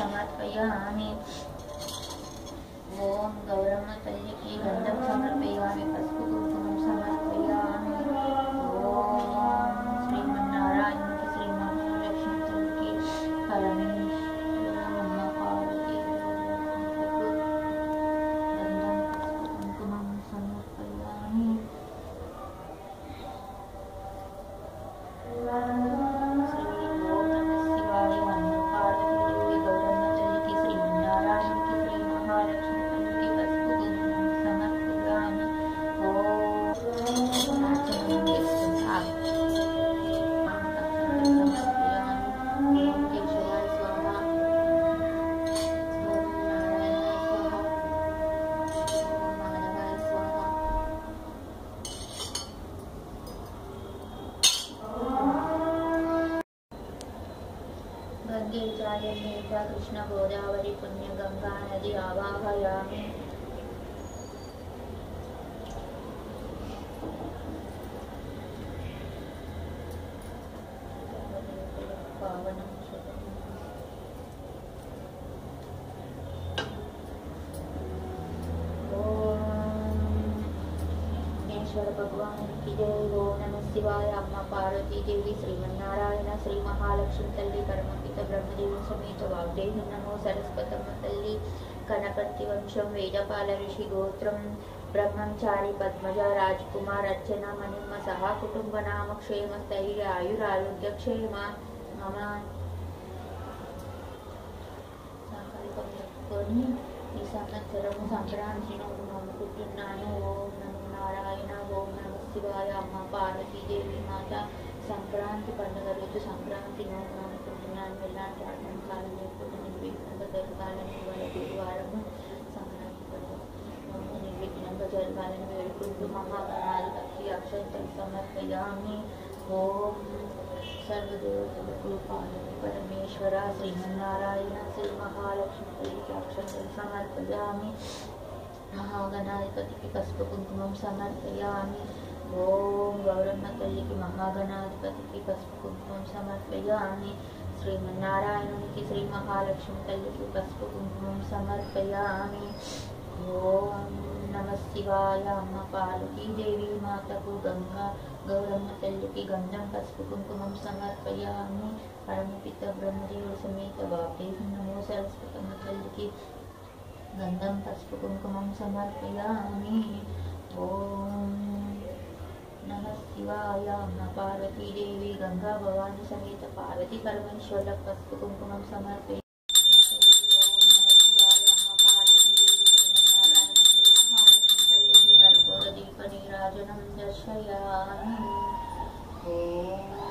समर्पयामि। ओम गौरम्म तल्ली की गंधम समर्पयामि, पసుపు కుంకుమం समर्पयामि। ओम श्रीमन्नारायण की श्री महालक्ष्मी तल्ली की परमेश्वर अम्मा पार्वती गंधम पసుపు కుంకుమం समर्पयामि। कृष्ण गोदावरी पुण्य गंगा नदी आवाहयामि। भगवान की जय। ओम नमः शिवाय। अम्मा पार्वती देवी, श्रीमन्नारायण, श्री महालक्ष्मी तल्ली, परमपिता ब्रह्मदेव समेत वाग्देवी, नमो सरस्वतम्म तल्ली, गणपति वंशं वेदपाल ऋषि गोत्रं ब्रह्मचारी पद्मजा राजकुमार अर्चना मनिम सहा कुटुंब नाम क्षेम स्थैर्य आयुरारोग्य क्षेम मम సంకల్పం చెప్పుకొని ఈ సంవత్సరము సంక్రాంతి నమ్ముకుంటున్నాను. ఓం నమో నారాయణ. ఓం నమ శివాయ. అమ్మ పార్వతీదేవి మాత సంక్రాంతి పండుగ రోజు సంక్రాంతి నమ్ముకుంటున్నాను. ఎలాంటి ఆటంకాలు లేకుండా నిర్విఘ్నంగా జరగాలని ఇవాళ గురువారము సంక్రాంతి పండుగ నిర్విఘ్నంగా జరగాలని వేడుకుంటూ మహాగణాధిపతి అక్షంతలు సమర్పయామి. ఓం सर्वदेवतु पार्वती परमेश्वर श्रीमन्नारायण श्री महालक्ष्मी तल्ली अक्षंतल समर्पयामि। महागणाधिपति की पసుపు కుంకుమం समर्पयामि। ओम गौरम्म तल्ली की महागणाधिपति की पసుపు కుంకుమం समर्पयामि। श्रीमन्नारायण की श्री महालक्ष्मी तल्ली की पసుపు కుంకుమం समर्पयामि। ओम नमः शिवाय। अम्मा पार्वती देवी माता को गंगा गौरम्म तल्ली की गंधम पసుపు కుంకుమం समर्पयामि। परमपिता ब्रह्मदेव समेत वाग्देवी, नमो सरस्वतम्म तल्ली की गंधम पసుపు కుంకుమం समर्पयामि। ओम नमः शिवाय। अम्मा पार्वती देवी गंगा भवानी समेत पार्वती परमेश्वर पసుపు కుంకుమం समर्पयामि। दर्शयामि। ओम